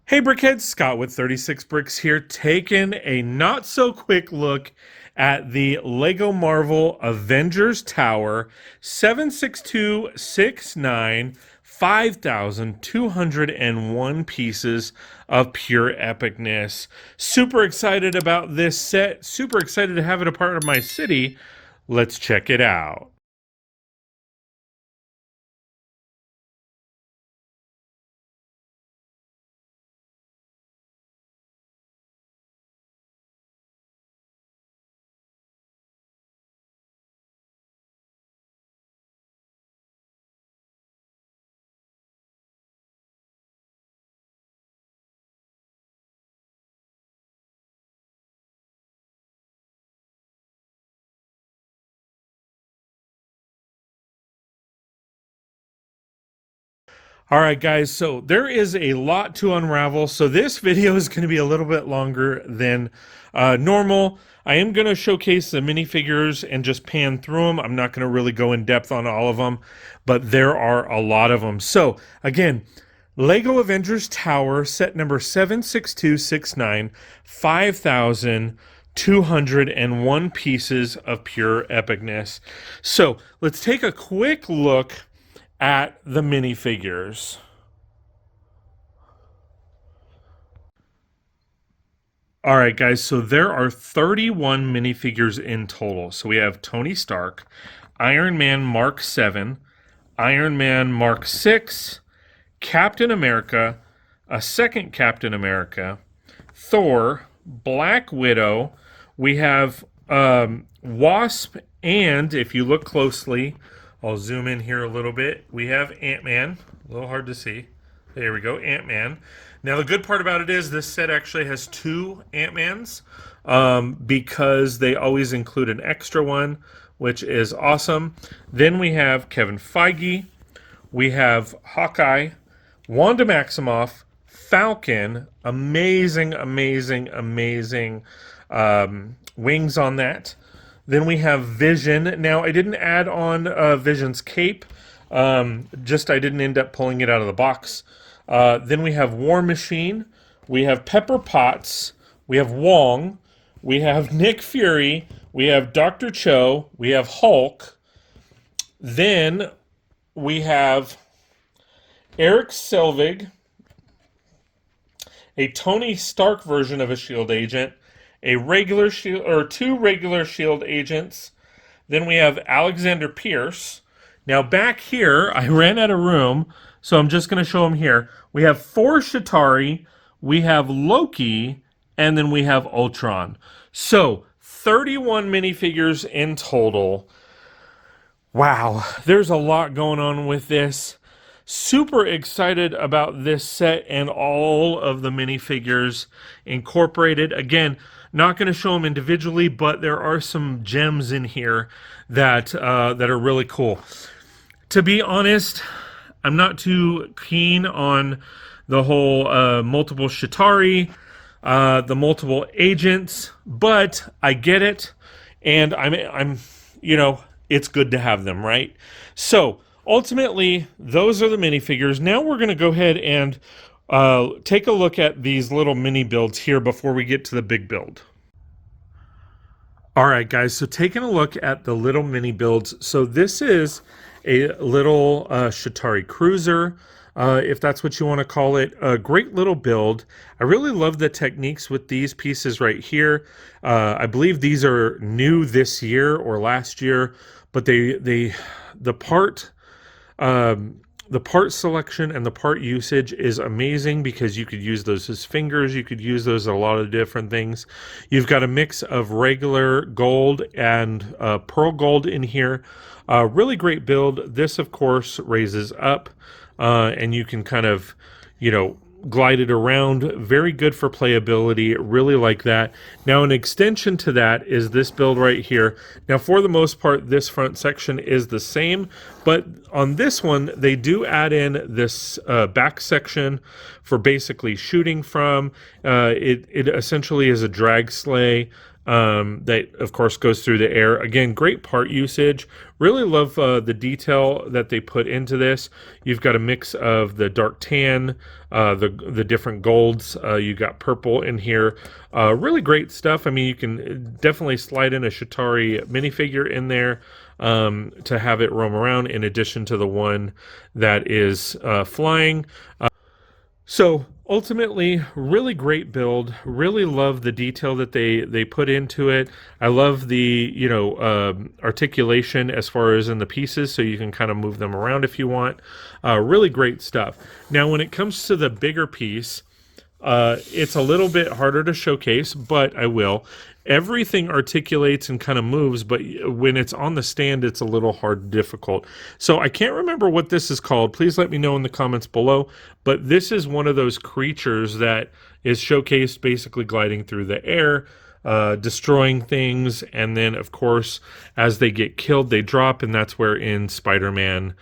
Hey Brickheads, Scott with 36 Bricks here, taking a not so quick look at the Lego Marvel Avengers Tower 76269, 5,201 pieces of pure epicness. Super excited about this set, super excited to have it a part of my city. Let's check it out. All right, guys, so there is a lot to unravel. So this video is going to be a little bit longer than normal. I am going to showcase the minifigures and just pan through them. I'm not going to really go in depth on all of them, but there are a lot of them. So again, Lego Avengers Tower, set number 76269, 5,201 pieces of pure epicness. So let's take a quick look at the minifigures. All right, guys, so there are 31 minifigures in total. So we have Tony Stark, Iron Man Mark 7, Iron Man Mark 6, Captain America, a second Captain America, Thor, Black Widow. We have Wasp, and if you look closely, I'll zoom in here a little bit. We have Ant-Man. A little hard to see. There we go, Ant-Man. Now, the good part about it is this set actually has two Ant-Mans because they always include an extra one, which is awesome. Then we have Kevin Feige. We have Hawkeye, Wanda Maximoff, Falcon. Amazing, amazing, amazing wings on that. Then we have Vision. Now, I didn't add on Vision's cape. Just I didn't end up pulling it out of the box. Then we have War Machine. We have Pepper Potts. We have Wong. We have Nick Fury. We have Dr. Cho. We have Hulk. Then we have Eric Selvig, a Tony Stark version of a Shield agent, a regular Shield or two regular Shield agents. Then we have Alexander Pierce. Now back here, I ran out of room, so I'm just going to show them here. We have 4 Chitauri, we have Loki, and then we have Ultron. So 31 minifigures in total. Wow, there's a lot going on with this. Super excited about this set and all of the minifigures incorporated. Again, not going to show them individually, but there are some gems in here that are really cool. To be honest, I'm not too keen on the whole multiple Chitauri, the multiple agents, but I get it, and I'm you know, it's good to have them, right? So ultimately, those are the minifigures. Now we're going to go ahead and take a look at these little mini builds here before we get to the big build. All right, guys, so taking a look at the little mini builds. So this is a little Chitauri Cruiser, if that's what you want to call it. A great little build. I really love the techniques with these pieces right here. I believe these are new this year or last year, but the part selection and the part usage is amazing because you could use those as fingers. You could use those as a lot of different things. You've got a mix of regular gold and pearl gold in here. Really great build. This, of course, raises up and you can kind of, glide it around. Very good for playability. Really like that. Now, an extension to that is this build right here. Now, for the most part, this front section is the same, but on this one, they do add in this back section for basically shooting from. It essentially is a drag sleigh that of course goes through the air. Again, great part usage. Really love the detail that they put into this. You've got a mix of the dark tan, the different golds. You got purple in here. Really great stuff. I mean, you can definitely slide in a Shatari minifigure in there to have it roam around, in addition to the one that is flying. So ultimately, really great build. Really love the detail that they put into it. I love the articulation as far as in the pieces, so you can kind of move them around if you want. Really great stuff. Now, when it comes to the bigger piece, it's a little bit harder to showcase, but I will. Everything articulates and kind of moves, but when it's on the stand, it's a little difficult. So I can't remember what this is called. Please let me know in the comments below. But this is one of those creatures that is showcased basically gliding through the air, destroying things, and then, of course, as they get killed, they drop, and that's where in Spider-Man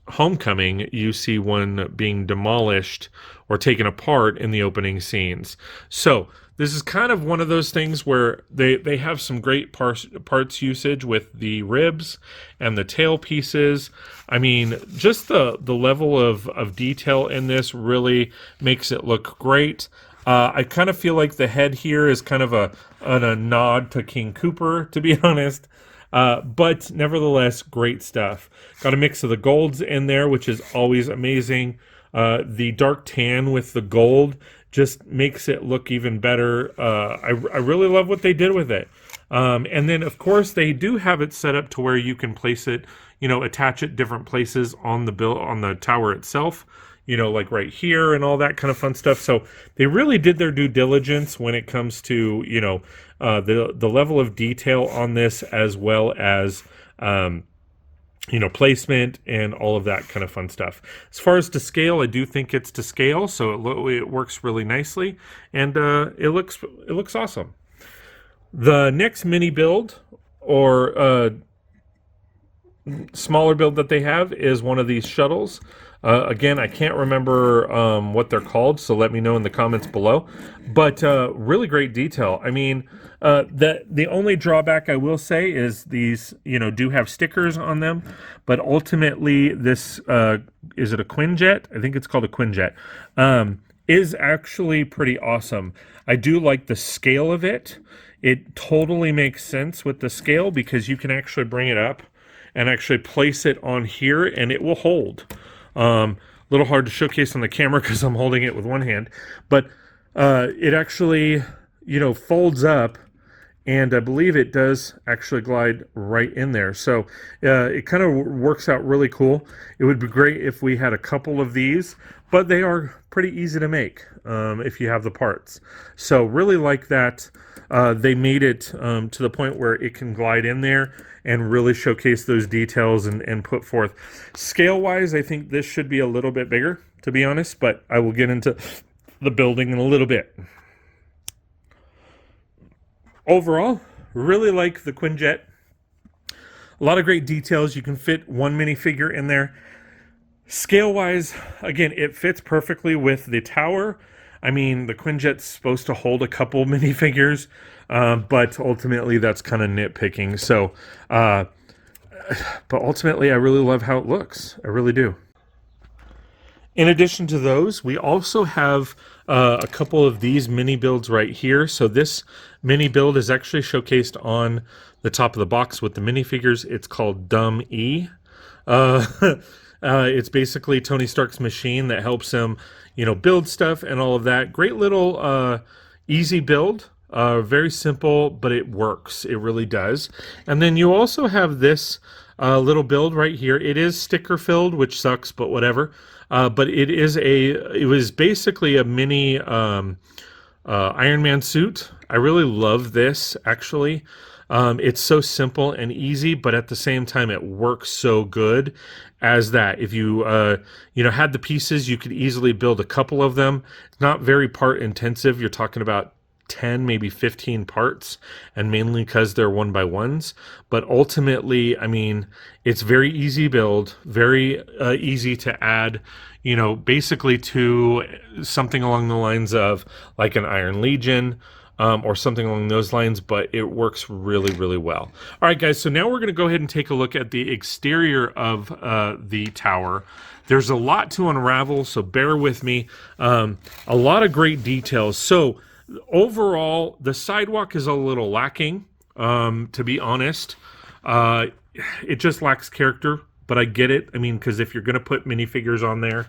Homecoming, you see one being demolished or taken apart in the opening scenes. So this is kind of one of those things where they have some great parts usage with the ribs and the tail pieces. I mean, just the level of detail in this really makes it look great. I kind of feel like the head here is kind of a nod to King Cooper, to be honest. But nevertheless, great stuff. Got a mix of the golds in there, which is always amazing. The dark tan with the gold just makes it look even better. I really love what they did with it. And then, of course, they do have it set up to where you can place it, attach it different places on the tower itself, like right here and all that kind of fun stuff. So they really did their due diligence when it comes to, the level of detail on this, as well as, placement and all of that kind of fun stuff. As far as to scale, I do think it's to scale, so it works really nicely, and it looks awesome. The next mini build, or smaller build that they have, is one of these shuttles. Again, I can't remember what they're called, so let me know in the comments below. But really great detail. I mean, the only drawback I will say is these, do have stickers on them. But ultimately, this, is it a Quinjet? I think it's called a Quinjet. Is actually pretty awesome. I do like the scale of it. It totally makes sense with the scale, because you can actually bring it up and actually place it on here, and it will hold. A little hard to showcase on the camera because I'm holding it with one hand, but it actually, folds up, and I believe it does actually glide right in there. So it kind of works out really cool. It would be great if we had a couple of these, but they are pretty easy to make if you have the parts. So really like that. They made it to the point where it can glide in there and really showcase those details and put forth. Scale-wise, I think this should be a little bit bigger, to be honest, but I will get into the building in a little bit. Overall, really like the Quinjet. A lot of great details. You can fit one minifigure in there. Scale-wise, again, it fits perfectly with the tower. I mean, the Quinjet's supposed to hold a couple minifigures, but ultimately that's kind of nitpicking. So, but ultimately I really love how it looks. I really do. In addition to those, we also have a couple of these mini builds right here. So this mini build is actually showcased on the top of the box with the minifigures. It's called Dumb E. It's basically Tony Stark's machine that helps him, build stuff and all of that. Great little easy build. Very simple, but it works. It really does. And then you also have this little build right here. It is sticker filled, which sucks, but whatever. But it was basically a mini Iron Man suit. I really love this, actually. It's so simple and easy, but at the same time, it works so good as that. If you, had the pieces, you could easily build a couple of them. It's not very part intensive. You're talking about 10, maybe 15 parts, and mainly because they're 1x1s. But ultimately, I mean, it's very easy build, very easy to add, basically to something along the lines of like an Iron Legion, or something along those lines, but it works really, really well. All right, guys, so now we're going to go ahead and take a look at the exterior of the tower. There's a lot to unravel, so bear with me. A lot of great details. So overall, the sidewalk is a little lacking, to be honest. It just lacks character, but I get it. I mean, because if you're going to put minifigures on there,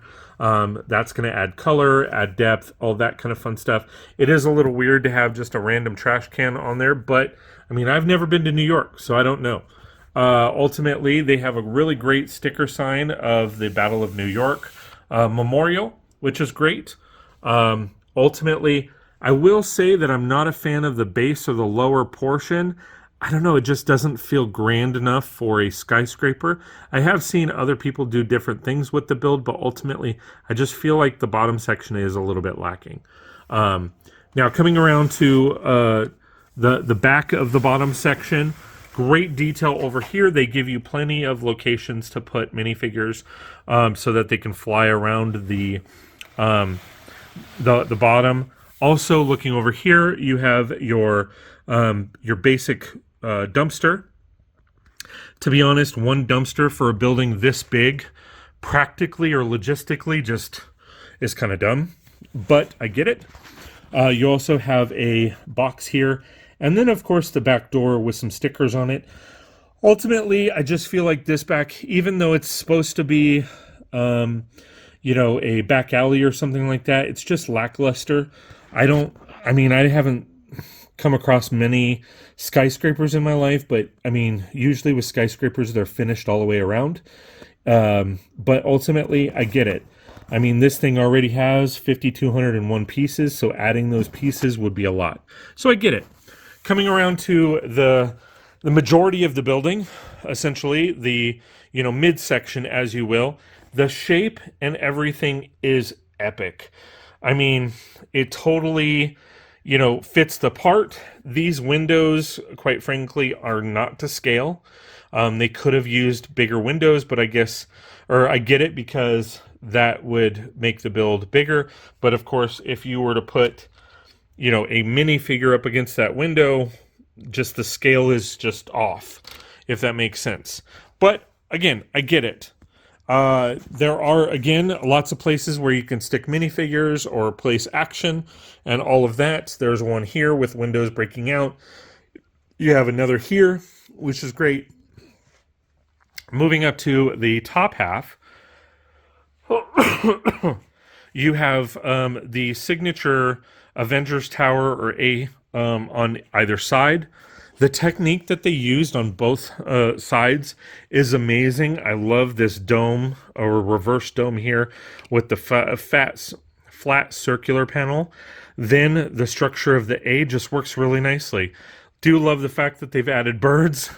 that's going to add color, add depth, all that kind of fun stuff. It is a little weird to have just a random trash can on there, but I mean, I've never been to New York, so I don't know. Ultimately, they have a really great sticker sign of the Battle of New York memorial, which is great. Ultimately, I will say that I'm not a fan of the base or the lower portion. I don't know, it just doesn't feel grand enough for a skyscraper. I have seen other people do different things with the build, but ultimately, I just feel like the bottom section is a little bit lacking. Now, coming around to the back of the bottom section, great detail over here. They give you plenty of locations to put minifigures so that they can fly around the bottom. Also, looking over here, you have your basic dumpster. To be honest, one dumpster for a building this big, practically or logistically, just is kind of dumb, but I get it. You also have a box here, and then of course the back door with some stickers on it. Ultimately, I just feel like this back, even though it's supposed to be, you know, a back alley or something like that, it's just lackluster. I haven't come across many skyscrapers in my life, but I mean, usually with skyscrapers, they're finished all the way around. But ultimately, I get it. I mean, this thing already has 5,201 pieces, so adding those pieces would be a lot. So I get it. Coming around to the majority of the building, essentially the, you know, midsection, as you will, the shape and everything is epic. I mean, it totally, you know, fits the part. These windows, quite frankly, are not to scale. They could have used bigger windows, but I get it, because that would make the build bigger. But of course, if you were to put, you know, a minifigure up against that window, just the scale is just off, if that makes sense. But again, I get it. There are, again, lots of places where you can stick minifigures or place action and all of that. There's one here with windows breaking out. You have another here, which is great. Moving up to the top half, you have the signature Avengers Tower, or A, on either side. The technique that they used on both sides is amazing. I love this dome, or reverse dome here, with the flat circular panel. Then the structure of the A just works really nicely. Do love the fact that they've added birds.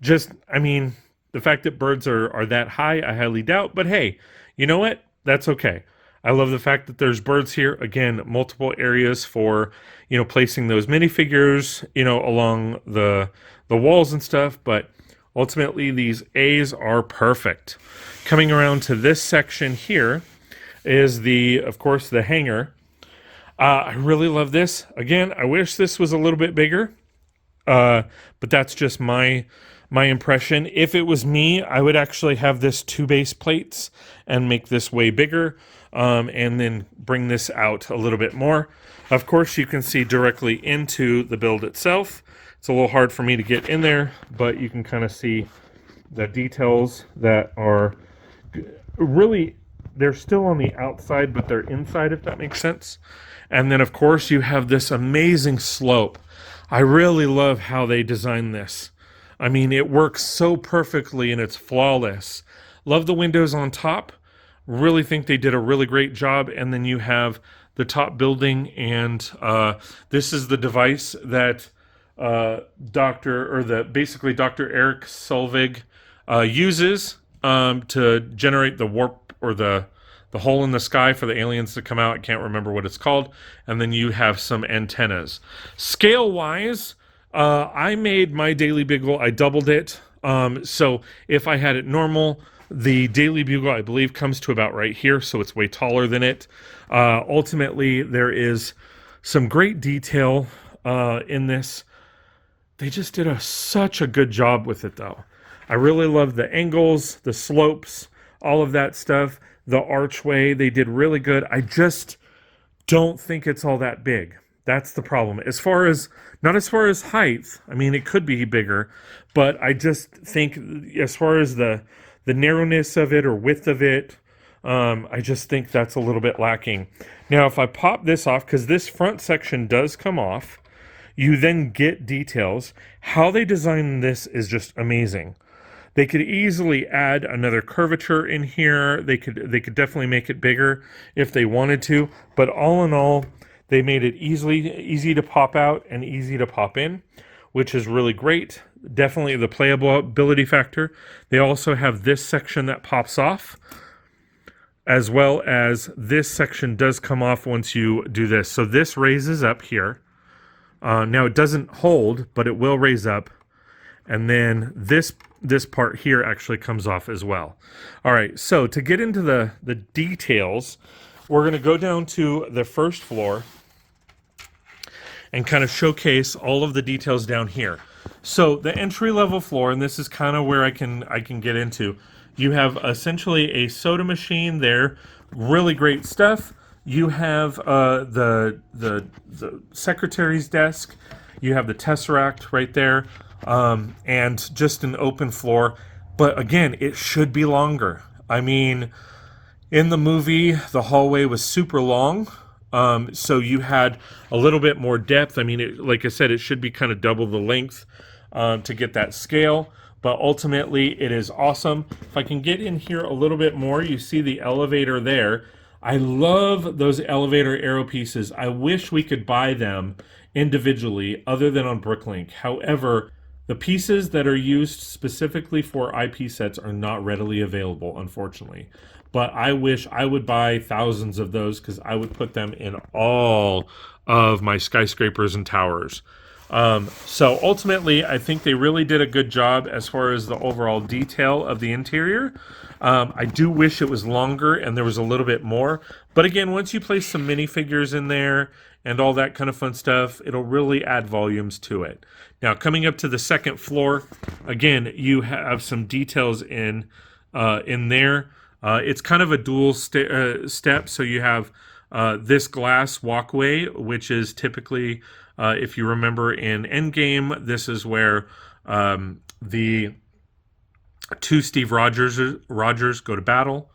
Just, I mean, the fact that birds are that high, I highly doubt. But hey, you know what? That's okay. I love the fact that there's birds here. Again, multiple areas for, you know, placing those minifigures, you know, along the walls and stuff. But ultimately, these A's are perfect. Coming around to this section here is of course, the hangar. I really love this. Again, I wish this was a little bit bigger, but that's just my impression. If it was me, I would actually have this 2 base plates and make this way bigger. And then bring this out a little bit more. Of course, you can see directly into the build itself. It's a little hard for me to get in there, but you can kind of see the details that are really, they're still on the outside, but they're inside, if that makes sense. And then, of course, you have this amazing slope. I really love how they designed this. I mean, it works so perfectly and it's flawless. Love the windows on top. Really think they did a really great job. And then you have the top building, and this is the device that basically Dr. Eric Selvig uses to generate the warp, or the hole in the sky for the aliens to come out. I can't remember what it's called. And then you have some antennas. Scale wise, I made my Daily Bugle, I doubled it. So if I had it normal, the Daily Bugle, I believe, comes to about right here, so it's way taller than it. Ultimately, there is some great detail in this. They just did such a good job with it, though. I really love the angles, the slopes, all of that stuff. The archway, they did really good. I just don't think it's all that big. That's the problem. Not as far as height. I mean, it could be bigger, but I just think as far as the narrowness of it or width of it, I just think that's a little bit lacking. Now, if I pop this off, because this front section does come off, you then get details. How they designed this is just amazing. They could easily add another curvature in here. They could definitely make it bigger if they wanted to. But all in all, they made it easy to pop out and easy to pop in, which is really great. Definitely the playability factor. They also have this section that pops off, as well as this section does come off once you do this. So this raises up here. Now it doesn't hold, but it will raise up. And then this part here actually comes off as well. All right, so to get into the details, we're going to go down to the first floor and kind of showcase all of the details down here. So the entry-level floor, and this is kind of where I can get into. You have essentially a soda machine there, really great stuff. You have the secretary's desk. You have the Tesseract right there, and just an open floor. But again, it should be longer. I mean, in the movie, the hallway was super long, so you had a little bit more depth. I mean, like I said, it should be kind of double the length to get that scale. But ultimately, it is awesome. If I can get in here a little bit more, you see the elevator there. I love those elevator arrow pieces. I wish we could buy them individually other than on Bricklink. However, the pieces that are used specifically for IP sets are not readily available, unfortunately. But I wish I would buy thousands of those because I would put them in all of my skyscrapers and towers. So ultimately, I think they really did a good job as far as the overall detail of the interior. I do wish it was longer and there was a little bit more. But again, once you place some minifigures in there and all that kind of fun stuff, it'll really add volumes to it. Now, coming up to the second floor, again, you have some details in there. It's kind of a dual step. So you have this glass walkway, which is typically, if you remember in Endgame, this is where the two Steve Rogers go to battle.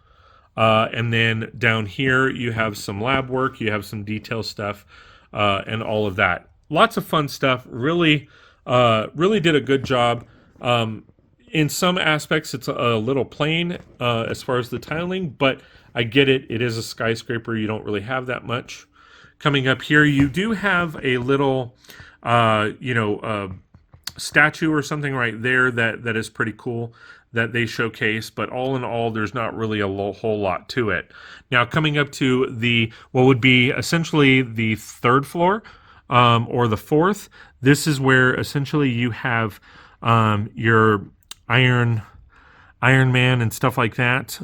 And then down here, you have some lab work, you have some detail stuff, and all of that. Lots of fun stuff. Really did a good job. In some aspects, it's a little plain as far as the tiling, but I get it. It is a skyscraper. You don't really have that much. Coming up here, you do have a little, statue or something right there that is pretty cool that they showcase, but all in all, there's not really a whole lot to it. Now, coming up to what would be essentially the third floor, or the fourth, this is where essentially you have your Iron Man and stuff like that,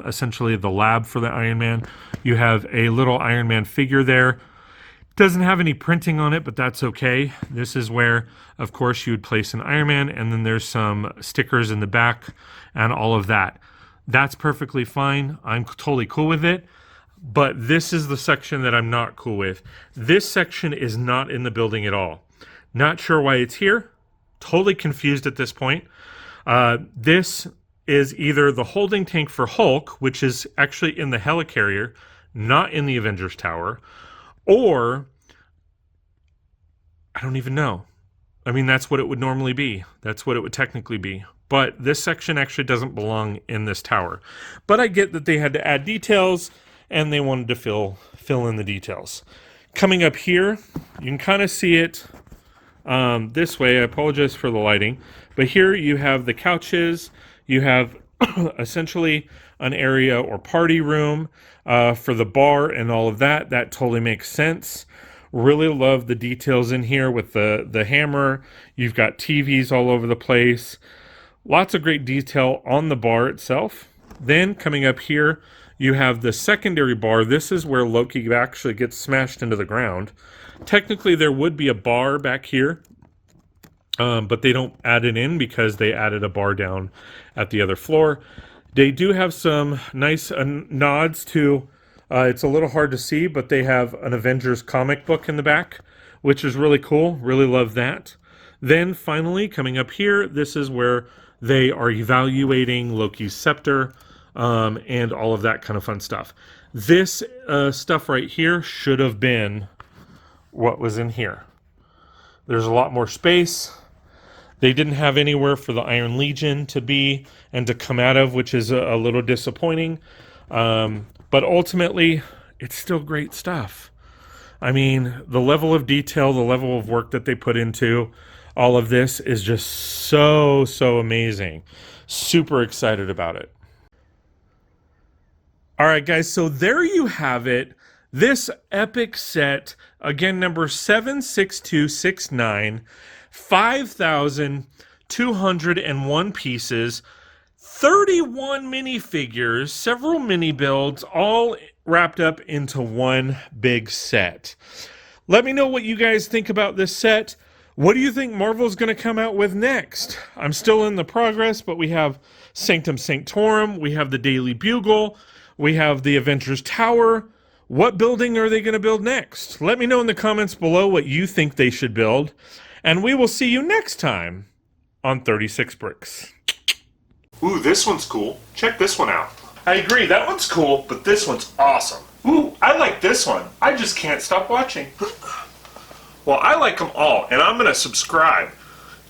essentially the lab for the Iron Man. You have a little Iron Man figure there. Doesn't have any printing on it, but that's okay. This is where, of course, you would place an Iron Man, and then there's some stickers in the back and all of that. That's perfectly fine. I'm totally cool with it. But this is the section that I'm not cool with. This section is not in the building at all. Not sure why it's here. Totally confused at this point. This is either the holding tank for Hulk, which is actually in the helicarrier, not in the Avengers Tower, or I don't even know. I mean, that's what it would normally be. That's what it would technically be. But this section actually doesn't belong in this tower. But I get that they had to add details and they wanted to fill in the details. Coming up here, you can kind of see it this way. I apologize for the lighting. But here you have the couches. You have essentially an area or party room for the bar and all of that. That totally makes sense. Really love the details in here with the hammer. You've got TVs all over the place. Lots of great detail on the bar itself. Then coming up here, You have the secondary bar. This is where Loki actually gets smashed into the ground. Technically, there would be a bar back here, but they don't add it in because they added a bar down at the other floor. They do have some nice nods to, it's a little hard to see, but they have an Avengers comic book in the back, which is really cool. Really love that. Then finally, coming up here, this is where they are evaluating Loki's scepter, and all of that kind of fun stuff. This stuff right here should have been what was in here. There's a lot more space. They didn't have anywhere for the Iron Legion to be and to come out of, which is a little disappointing. But ultimately, it's still great stuff. I mean, the level of detail, the level of work that they put into all of this is just so, so amazing. Super excited about it. All right, guys, so there you have it. This epic set, again, number 76269, 5,201 pieces, 31 minifigures, several mini builds, all wrapped up into one big set. Let me know what you guys think about this set. What do you think Marvel's going to come out with next? I'm still in the progress, but we have Sanctum Sanctorum, we have the Daily Bugle, we have the Avengers Tower. What building are they going to build next? Let me know in the comments below what you think they should build, and we will see you next time on 36 Bricks. Ooh, this one's cool. Check this one out. I agree, that one's cool, but this one's awesome. Ooh, I like this one. I just can't stop watching. Well, I like them all, and I'm going to subscribe.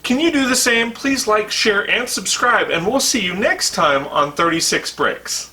Can you do the same? Please like, share, and subscribe, and we'll see you next time on 36 Bricks.